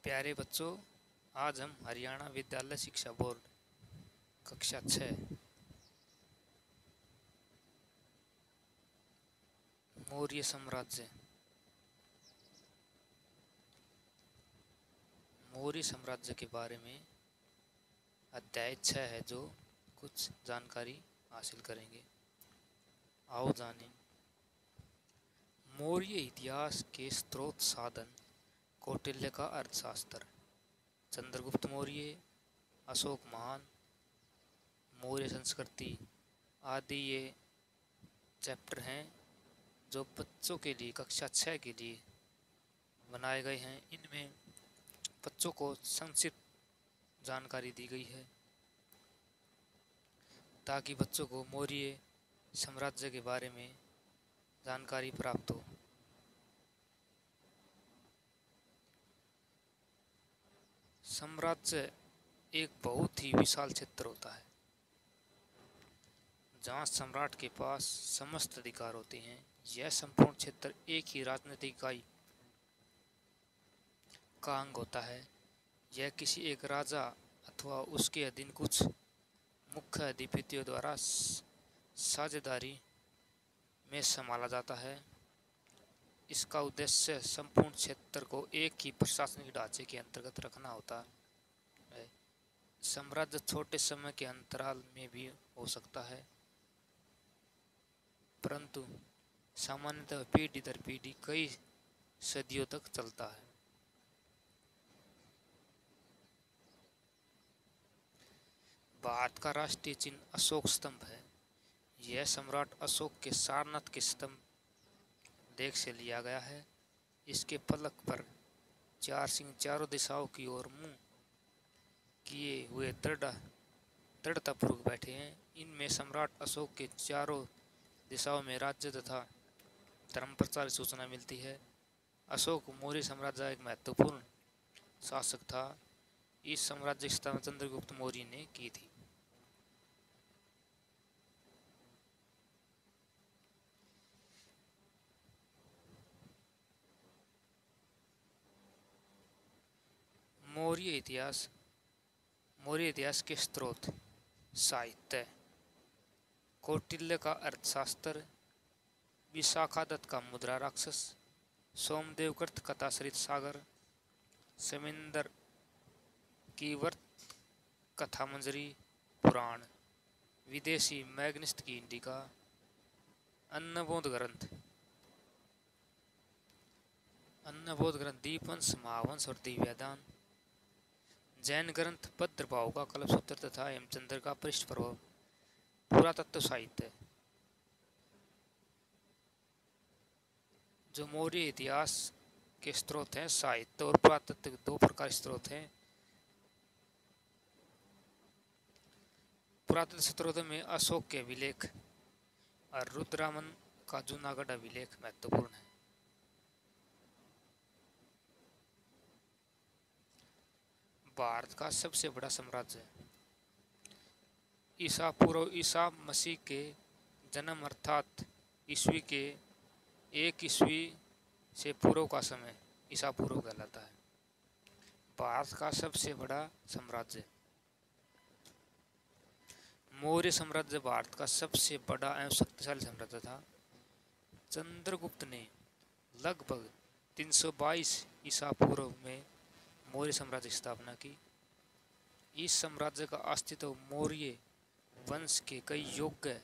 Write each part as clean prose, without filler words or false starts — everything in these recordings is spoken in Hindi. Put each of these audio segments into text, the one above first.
प्यारे बच्चों, आज हम हरियाणा विद्यालय शिक्षा बोर्ड कक्षा 6 मौर्य साम्राज्य के बारे में अध्याय 6 है जो कुछ जानकारी हासिल करेंगे। आओ जानें। मौर्य इतिहास के स्रोत साधन। कौटिल्य का अर्थशास्त्र। चंद्रगुप्त मौर्य, अशोक महान, मौर्य संस्कृति आदि ये चैप्टर हैं जो बच्चों के लिए कक्षा 6 के लिए बनाए गए हैं। इनमें बच्चों को संक्षिप्त जानकारी दी गई है ताकि बच्चों को मौर्य साम्राज्य के बारे में जानकारी प्राप्त हो। साम्राज्य एक बहुत ही विशाल क्षेत्र होता है जहाँ सम्राट के पास समस्त अधिकार होते हैं। यह संपूर्ण क्षेत्र एक ही राजनीतिक इकाई का अंग होता है। यह किसी एक राजा अथवा उसके अधीन कुछ मुख्य अधिपतियों द्वारा साझेदारी में संभाला जाता है। इसका उद्देश्य संपूर्ण क्षेत्र को एक ही प्रशासनिक ढांचे के अंतर्गत रखना होता है। साम्राज्य छोटे समय के अंतराल में भी हो सकता है, परंतु सामान्यतः पीढ़ी दर पीढ़ी कई सदियों तक चलता है। भारत का राष्ट्रीय चिन्ह अशोक स्तंभ है। यह सम्राट अशोक के सारनाथ के स्तंभ लेख से लिया गया है। इसके फलक पर 4 सिंह चारों दिशाओं की ओर मुंह किए हुए दृढ़तापूर्वक बैठे हैं। इनमें सम्राट अशोक के चारों दिशाओं में राज्य तथा धर्म प्रचार की सूचना मिलती है। अशोक मौर्य साम्राज्य एक महत्वपूर्ण शासक था। इस साम्राज्य की स्थापना चंद्रगुप्त मौर्य ने की थी। मौर्य इतिहास के स्रोत। साहित्य। कौटिल्य का अर्थशास्त्र, विशाखादत्त का मुद्रा राक्षस, सोमदेव कृत कथा सरित सागर, समिंदर की वर्त कथा मंजरी, पुराण, विदेशी मैग्निस्ट की इंडिका, अन्नबोध ग्रंथ, दीपवंश, महावंश और दिव्यदान, जैन ग्रंथ भद्रभाव का कल्पसूत्र तथा हेमचंद्र का पृष्ठ प्रभाव। पुरातत्व साहित्य। जो मौर्य इतिहास के स्रोत हैं, साहित्य और पुरातत्व के 2 प्रकार स्रोत हैं। पुरातत्व स्रोतों में अशोक के अभिलेख और रुद्ररामन का जूनागढ़ अभिलेख महत्वपूर्ण है। भारत का सबसे बड़ा साम्राज्य। ईसा मसीह के जन्म अर्थात ईस्वी के 1 ईस्वी से पूर्व का समय ईसा पूर्व कहलाता है। भारत का सबसे बड़ा साम्राज्य। मौर्य साम्राज्य भारत का सबसे बड़ा एवं शक्तिशाली साम्राज्य था। चंद्रगुप्त ने लगभग 322 ईसा पूर्व में मौर्य साम्राज्य की स्थापना की। इस साम्राज्य का अस्तित्व मौर्य वंश के कई योग्य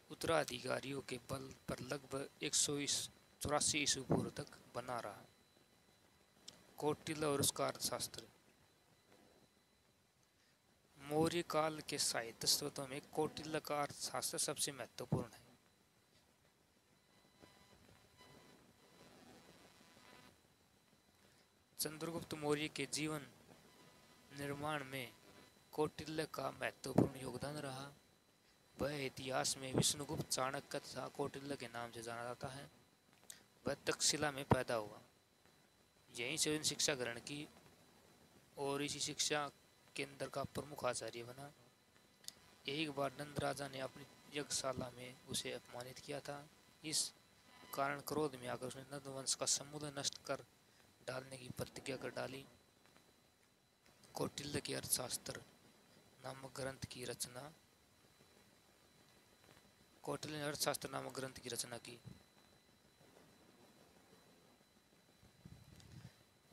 उत्तराधिकारियों के बल पर लगभग 184 ईसा पूर्व तक बना रहा। कौटिल्य और उसका अर्थशास्त्र। मौर्य काल के साहित्य स्रोतों में कौटिल्य का अर्थशास्त्र सबसे महत्वपूर्ण है। चंद्रगुप्त मौर्य के जीवन निर्माण में कौटिल्य का महत्वपूर्ण योगदान रहा। वह इतिहास में विष्णुगुप्त, चाणक्य तथा कौटिल्य के नाम से जाना जाता है। वह तक्षशिला में पैदा हुआ। यहीं से उन्होंने शिक्षा ग्रहण की और इसी शिक्षा केंद्र का प्रमुख आचार्य बना। एक बार नंद राजा ने अपनी यज्ञशाला में उसे अपमानित किया था। इस कारण क्रोध में आकर उसने नंद वंश का समूल नष्ट कर डालने की प्रतिज्ञा कर डाली। कौटिल्य के अर्थशास्त्र नामक ग्रंथ की रचना कौटिल्य ने अर्थशास्त्र नामक ग्रंथ की रचना की।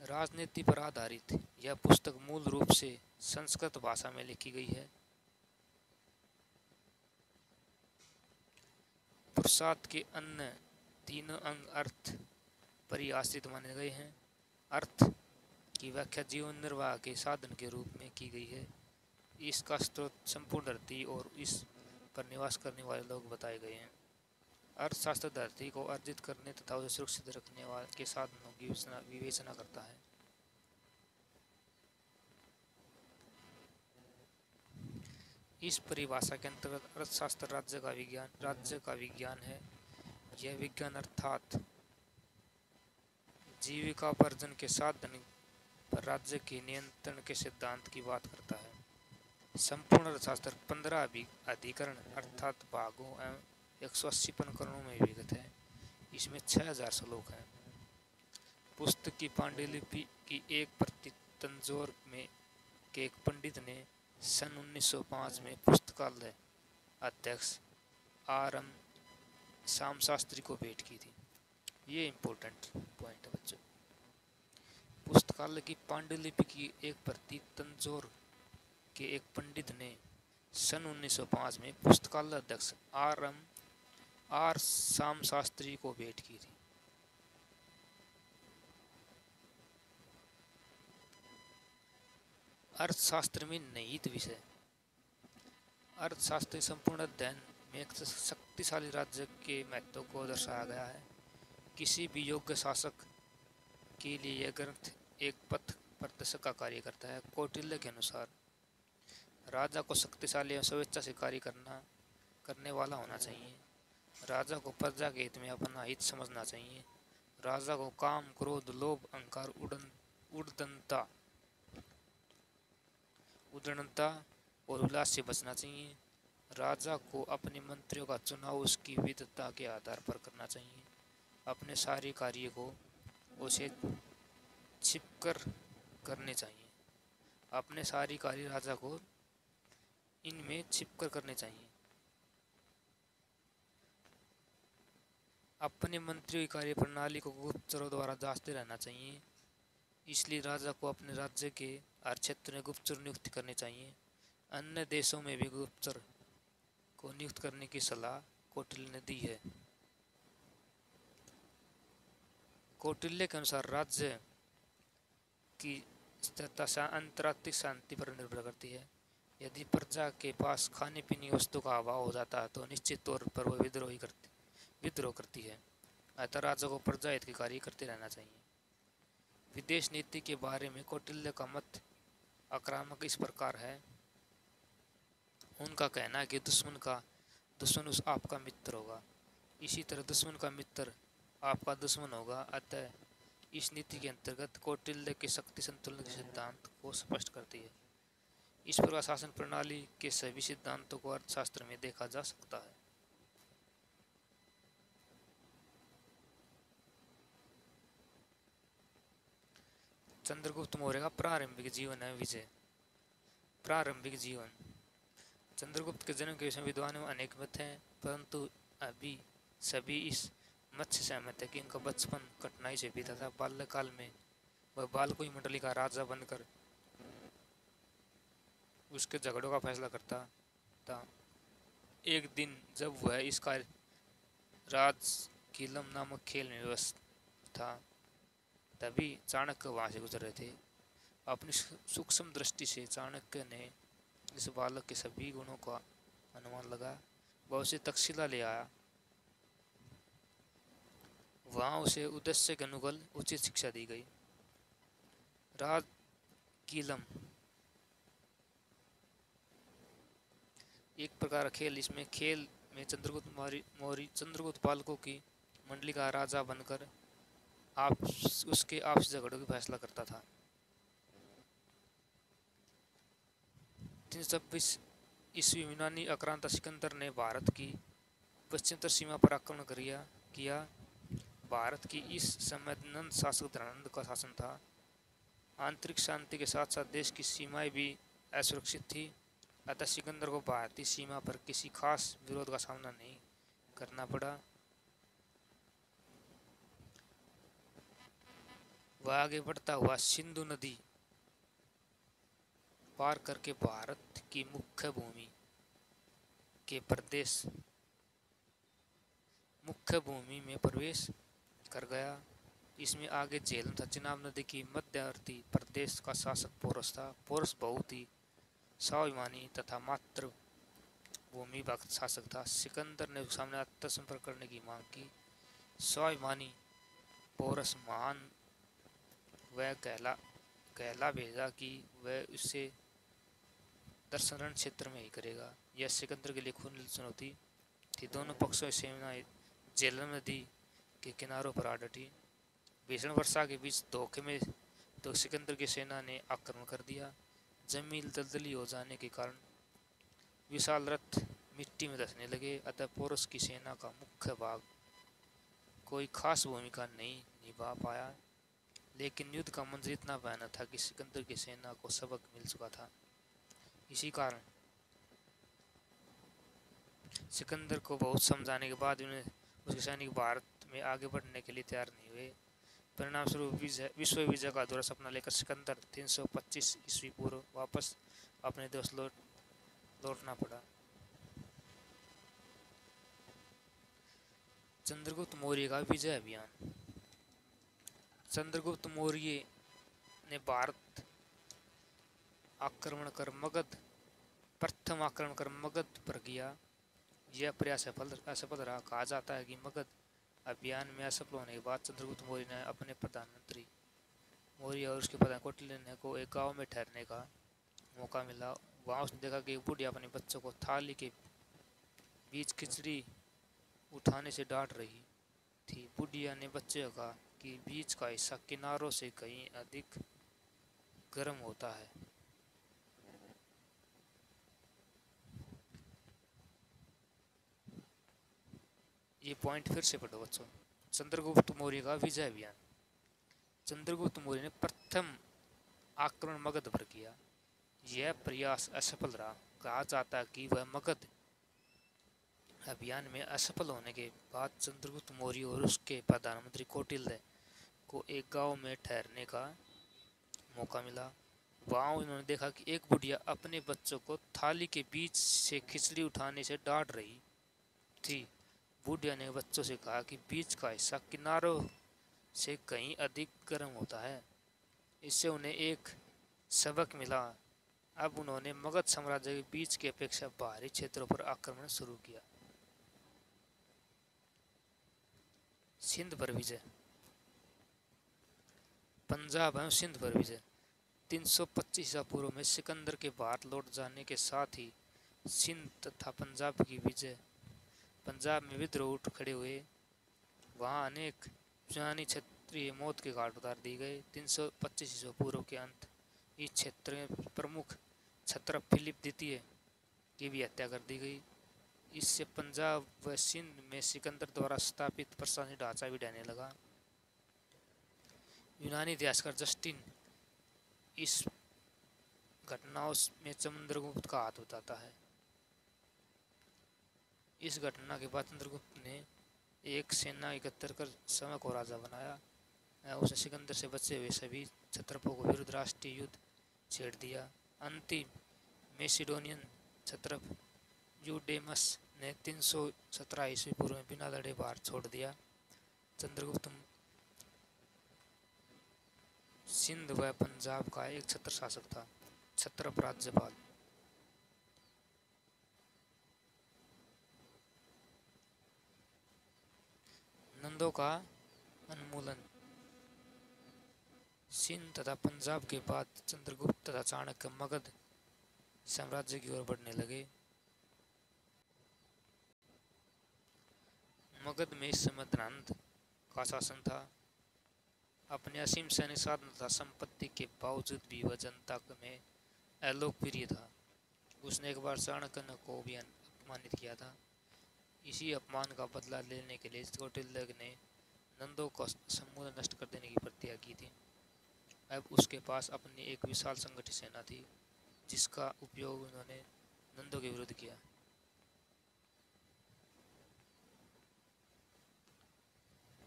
राजनीति पर आधारित यह पुस्तक मूल रूप से संस्कृत भाषा में लिखी गई है। पुरुषार्थ के अन्य तीनों अंग अर्थ परिभाषित माने गए हैं। अर्थ की व्याख्या जीवन निर्वाह के साधन के रूप में की गई है। इसका स्रोत संपूर्ण धरती और इस पर निवास करने वाले लोग बताए गए हैं। अर्थशास्त्र धरती को अर्जित करने तथा उसे सुरक्षित रखने वाले के साधनों की विवेचना करता है। इस परिभाषा के अंतर्गत अर्थशास्त्र राज्य का विज्ञान है। यह विज्ञान अर्थात जीविकापार्जन के साधन पर राज्य के नियंत्रण के सिद्धांत की बात करता है। संपूर्ण अर्थशास्त्र 15 अधिकरण अर्थात भागों एवं 180 प्रकरणों में विभक्त है। इसमें 6000 श्लोक हैं। पुस्तक की पांडुलिपि की एक प्रति तंजौर में के एक पंडित ने सन 1905 में पुस्तकालय अध्यक्ष आर.एम. शामशास्त्री को भेंट की थी। ये इम्पोर्टेंट पॉइंट है बच्चों। पुस्तकालय की पांडुलिपि की एक प्रति तंजौर के एक पंडित ने सन 1905 में पुस्तकालय अध्यक्ष आर.एम. शामशास्त्री को भेंट की थी। अर्थशास्त्र में निहित विषय। अर्थशास्त्र संपूर्ण अध्ययन में एक शक्तिशाली राज्य के महत्व को दर्शाया गया है। किसी भी योग्य शासक के लिए यह ग्रंथ एक पथ प्रदर्शक का कार्य करता है। कौटिल्य के अनुसार राजा को शक्तिशाली एवं स्वेच्छा से कार्य करने वाला होना चाहिए। राजा को प्रजा के हित में अपना हित समझना चाहिए। राजा को काम, क्रोध, लोभ, अहंकार, उद्दंडता और उल्लास से बचना चाहिए। राजा को अपने मंत्रियों का चुनाव उसकी विद्वता के आधार पर करना चाहिए। अपने सारे कार्य को उसे छिपकर करने चाहिए। अपने सारे कार्य राजा को इनमें छिपकर करने चाहिए। अपने मंत्रियों की कार्य प्रणाली को गुप्तचरों द्वारा जांचते रहना चाहिए। इसलिए राजा को अपने राज्य के हर क्षेत्र में गुप्तचर नियुक्त करने चाहिए। अन्य देशों में भी गुप्तचर को नियुक्त करने की सलाह कौटिल्य ने दी है। कौटिल्य के अनुसार राज्य की स्थिरता अंतर्राष्ट्रीय शांति पर निर्भर करती है। यदि प्रजा के पास खाने पीने की वस्तु का अभाव हो जाता है तो निश्चित तौर पर वह विद्रोह करती है। अतः राजा को प्रजा हित के कार्य करते रहना चाहिए। विदेश नीति के बारे में कौटिल्य का मत आक्रामक इस प्रकार है। उनका कहना है कि दुश्मन आपका मित्र होगा, इसी तरह दुश्मन का मित्र आपका दुश्मन होगा। अतः इस नीति के अंतर्गत कौटिल्य के शक्ति संतुलन के सिद्धांत को स्पष्ट करती है। इस प्रकार शासन प्रणाली के सभी सिद्धांतों को अर्थशास्त्र में देखा जा सकता है। चंद्रगुप्त मौर्य का प्रारंभिक जीवन है विजय। प्रारंभिक जीवन। चंद्रगुप्त के जन्म के विषय में विद्वानों में अनेक मत हैं, परंतु अभी सभी इस मत से सहमत है कि उनका बचपन कठिनाई से बीता था। बाल्यकाल में वह बालकोई मंडली का राजा बनकर उसके झगड़ों का फैसला करता था। एक दिन जब वह इसका राजकीलम नामक खेल में व्यस्त था, तभी चाणक्य वहां से गुजर रहे थे। अपनी सूक्ष्म दृष्टि से चाणक्य ने इस बालक के सभी गुणों का अनुमान लगा। वह उसे तक्षशिला ले आया। वहां उसे उद्देश्य के अनुकूल उचित शिक्षा दी गई। राजकीलम एक प्रकार खेल। इसमें खेल में चंद्रगुप्त बालकों की मंडली का राजा बनकर उसके आपसी झगड़ों की फैसला करता था। 326 ईस्वी यूनानी आक्रांता सिकंदर ने भारत की पश्चिमोत्तर सीमा पर आक्रमण किया। भारत की इस समय नंद शासक धनानंद का शासन था। आंतरिक शांति के साथ साथ देश की सीमाएं भी असुरक्षित थी, अतः सिकंदर को भारतीय सीमा पर किसी खास विरोध का सामना नहीं करना पड़ा। वह आगे बढ़ता हुआ सिंधु नदी पार करके भारत की मुख्य भूमि में प्रवेश कर गया। इसमें आगे झेलम था। चिनाब नदी की मध्यवर्ती प्रदेश का शासक पोरस था। पोरस बहुत ही स्वाभिमानी तथा मातृ भूमि भक्त शासक था। सिकंदर ने उसके सामने आत्मसमर्पण करने की मांग की। स्वाभिमानी पोरस महान वह कहला भेजा कि वह उससे दर्शन क्षेत्र में ही करेगा। यह सिकंदर के लिए खुली चुनौती थी। दोनों पक्षों की सेनाएं झेलम नदी के किनारों पर आ डटी। भीषण वर्षा के बीच धोखे में तो सिकंदर की सेना ने आक्रमण कर दिया। जमीन दलदली हो जाने के कारण विशाल रथ मिट्टी में धंसने लगे, अतः पोरस की सेना का मुख्य भाग कोई खास भूमिका नहीं निभा पाया। लेकिन युद्ध का मंजर इतना भयानक था कि सिकंदर की सेना को सबक मिल चुका था। इसी कारण सिकंदर को बहुत समझाने के बाद उन्हें उसके सैनिक भारत में आगे बढ़ने के लिए तैयार नहीं हुए। परिणाम स्वरूप विश्व विजय का अधूरा सपना लेकर सिकंदर 325 ईस्वी पूर्व वापस अपने देश लौटना पड़ा। चंद्रगुप्त मौर्य का विजय अभियान। चंद्रगुप्त मौर्य ने प्रथम आक्रमण कर मगध पर किया। यह प्रयास असफल रहा। कहा जाता है कि मगध अभियान में असफल होने के बाद चंद्रगुप्त मौर्य ने अपने प्रधानमंत्री मौर्य और उसके प्रधान कौटिल्य को एक गांव में ठहरने का मौका मिला। वहां उसने देखा कि एक बुढ़िया अपने बच्चों को थाली के बीच खिचड़ी उठाने से डांट रही थी। बुढ़िया ने बच्चे को कहा कि बीच का हिस्सा किनारों से कहीं अधिक गर्म होता है। ये पॉइंट फिर से पढ़ो बच्चों। चंद्रगुप्त मौर्य का विजय अभियान। चंद्रगुप्त मौर्य ने प्रथम आक्रमण मगध पर किया। यह प्रयास असफल रहा। कहा जाता है कि वह मगध अभियान में असफल होने के बाद चंद्रगुप्त मौर्य और उसके प्रधानमंत्री कौटिल्य को एक गांव में ठहरने का मौका मिला। वहां उन्होंने देखा कि एक बुढ़िया अपने बच्चों को थाली के बीच से खिचड़ी उठाने से डांट रही थी। बुढ़िया ने बच्चों से कहा कि बीच का हिस्सा किनारों से कहीं अधिक गर्म होता है। इससे उन्हें एक सबक मिला। अब उन्होंने मगध साम्राज्य के बीच की अपेक्षा बाहरी क्षेत्रों पर आक्रमण शुरू किया। सिंध पर विजय। पंजाब एवं सिंध पर विजय। 325 ईसा पूर्व में सिकंदर के भारत लौट जाने के साथ ही सिंध तथा पंजाब की विजय। पंजाब में विद्रोह उठ खड़े हुए। वहां अनेक यूनानी क्षत्रिय मौत के घाट उतार दिए गए। 325 ईसा पूर्व के अंत इस क्षेत्र में प्रमुख क्षत्रप फिलिप द्वितीय की भी हत्या कर दी गई। इससे पंजाब व सिंध में सिकंदर द्वारा स्थापित प्रशासनिक ढांचा भी ढहने लगा। यूनानी इतिहासकार जस्टिन इस घटनाओं में चंद्रगुप्त का हाथ बताता है। इस घटना के बाद चंद्रगुप्त ने एक सेना एकत्र कर समय को राजा बनाया। उसने सिकंदर से बचे हुए सभी क्षत्रपों को विरुद्ध राष्ट्रीय युद्ध छेड़ दिया। अंतिम मैसिडोनियन क्षत्रप यूडेमस ने 317 ईस्वी पूर्व में बिना लड़े भारत छोड़ दिया। चंद्रगुप्त सिंध व पंजाब का एक छत्र शासक था। क्षत्रप राज्यपाल। नंदों का उन्मूलन। सिंध तथा पंजाब के बाद चंद्रगुप्त तथा चाणक्य मगध साम्राज्य की ओर बढ़ने लगे। मगध में इस समय नंद का शासन था। अपने असीम सैनिक साधन तथा संपत्ति के बावजूद भी वह जनता में अलोकप्रिय था। उसने एक बार चाणक्य को भी अपमानित किया था। इसी अपमान का बदला लेने के लिए कौटिल्य ने नंदों का समूल नष्ट कर देने की प्रतिज्ञा की थी। अब उसके पास अपनी एक विशाल संगठित सेना थी, जिसका उपयोग उन्होंने नंदों के विरुद्ध किया।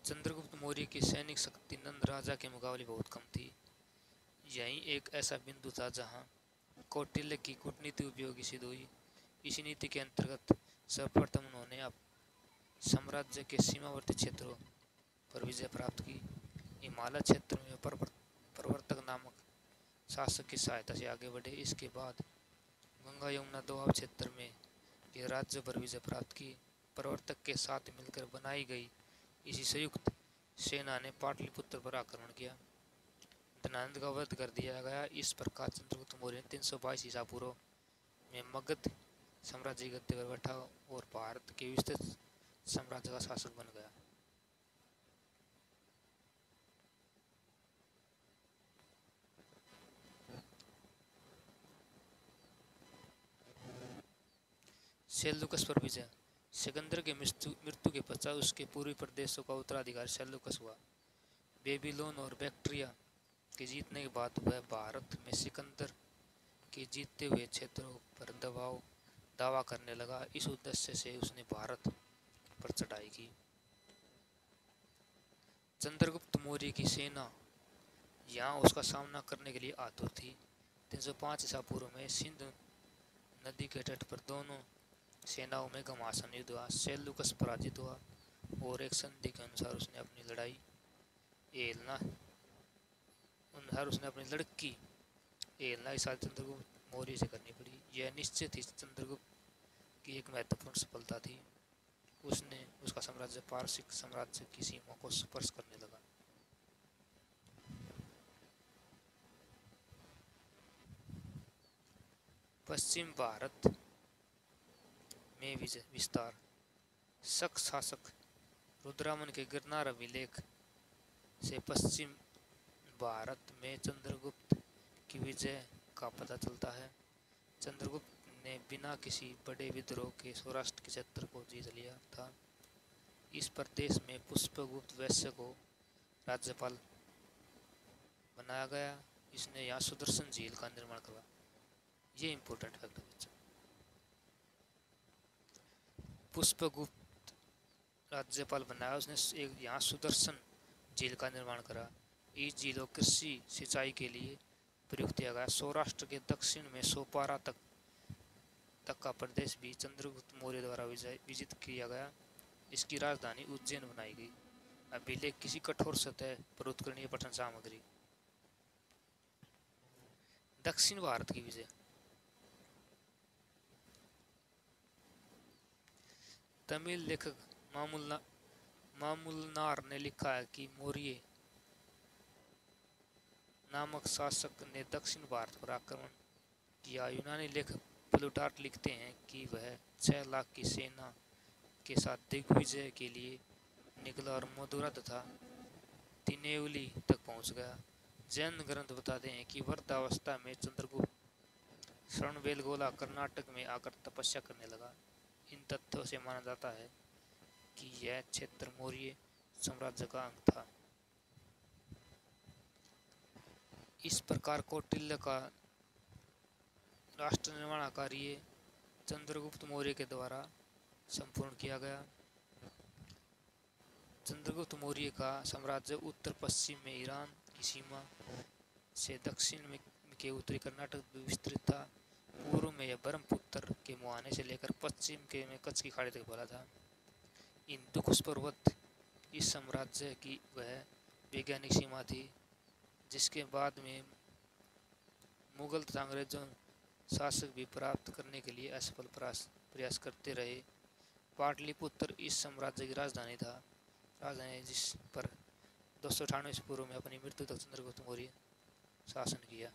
चंद्रगुप्त मौर्य की सैनिक शक्ति नंद राजा के मुकाबले बहुत कम थी। यही एक ऐसा बिंदु था जहां कौटिल्य की कूटनीति उपयोगी सिद्ध हुई। इस नीति के अंतर्गत सर्वप्रथम उन्होंने साम्राज्य के सीमावर्ती क्षेत्रों पर विजय प्राप्त की। हिमालय क्षेत्र में प्रवर्तक नामक शासक की सहायता से आगे बढ़े। इसके बाद गंगा यमुना दोआब क्षेत्र में के राज्य पर विजय प्राप्त की। प्रवर्तक के साथ मिलकर बनाई गई इसी संयुक्त सेना ने पाटलिपुत्र पर आक्रमण किया। धनानंद का वध कर दिया गया। इस प्रकार चंद्रगुप्त मौर्य 322 ईसा पूर्व में मगध साम्राज्य की गद्दी पर बैठा और भारत के विस्तृत साम्राज्य का शासक बन गया। सेल्यूकस पर विजय। सिकंदर के मृत्यु के पश्चात उसके पूर्वी प्रदेशों का उत्तराधिकारी सेल्यूकस हुआ। बेबीलोन और बैक्ट्रिया के जीतने के बाद वह भारत में सिकंदर के जीते हुए क्षेत्रों पर दावा करने लगा। इस उद्देश्य से उसने भारत पर चढ़ाई की। चंद्रगुप्त मौर्य की सेना यहाँ उसका सामना करने के लिए आतुर थी। 305 ईसा पूर्व में सिंधु नदी के तट पर दोनों सेनाओं में घमासान युद्ध हुआ। सेल्यूकस पराजित हुआ और एक संधि के अनुसार उसने अपनी लड़की एलना इस चंद्रगुप्त मौर्य से करनी पड़ी। यह निश्चित ही चंद्रगुप्त की एक महत्वपूर्ण सफलता थी। उसका साम्राज्य पारसिक साम्राज्य की सीमा को स्पर्श करने लगा। पश्चिम भारत में विस्तार। शक शासक रुद्रमन के गिरनार अभिलेख से पश्चिम भारत में चंद्रगुप्त की विजय का पता चलता है। चंद्रगुप्त ने बिना किसी बड़े विद्रोह के सौराष्ट्र के क्षेत्र को जीत लिया था। इस प्रदेश में पुष्पगुप्त वैश्य को राज्यपाल बनाया गया। इसने यहाँ सुदर्शन झील का निर्माण करवाया। ये इम्पोर्टेंट फैक्ट है बच्चों। पुष्पगुप्त राज्यपाल बनाया, उसने यहाँ सुदर्शन झील का निर्माण करा। इस झील को कृषि सिंचाई के लिए प्रयुक्त किया गया। सौराष्ट्र के दक्षिण में सोपारा तक का प्रदेश भी चंद्रगुप्त मौर्य द्वारा विजित किया गया। इसकी राजधानी उज्जैन बनाई गई। अभिलेख किसी कठोर सतह पर उत्कीर्णीय पठन सामग्री। दक्षिण भारत की विजय। तमिल लेखक मामूलनार ने लिखा है कि मौर्य नामक शासक ने दक्षिण भारत पर आक्रमण किया। यूनानी लेखक प्लूटार्क लिखते हैं कि वह 6 लाख की सेना के साथ दिग्विजय के लिए निकला और मदुरा तथा तिनेवली तक पहुंच गया। जैन ग्रंथ बताते हैं कि वृद्धावस्था में चंद्रगुप्त श्रवणबेलगोला कर्नाटक में आकर तपस्या करने लगा। इन तथ्यों से माना जाता है कि यह क्षेत्र मौर्य साम्राज्य का अंग था। इस प्रकार कौटिल्य का राष्ट्र निर्माण कार्य चंद्रगुप्त मौर्य के द्वारा संपूर्ण किया गया। चंद्रगुप्त मौर्य का साम्राज्य उत्तर पश्चिम में ईरान की सीमा से दक्षिण में के उत्तरी कर्नाटक में विस्तृत था। पूर्व में यह ब्रह्मपुत्र के मुहाने से लेकर पश्चिम के में कच्छ की खाड़ी तक फैला था। इंदुकुश पर्वत इस साम्राज्य की वह वैज्ञानिक सीमा थी जिसके बाद में मुगल तथा अंग्रेजों शासक भी प्राप्त करने के लिए असफल प्रयास करते रहे। पाटलिपुत्र इस साम्राज्य की राजधानी जिस पर 298 पूर्व में अपनी मृत्यु तक चंद्रगुप्त मौर्य शासन किया।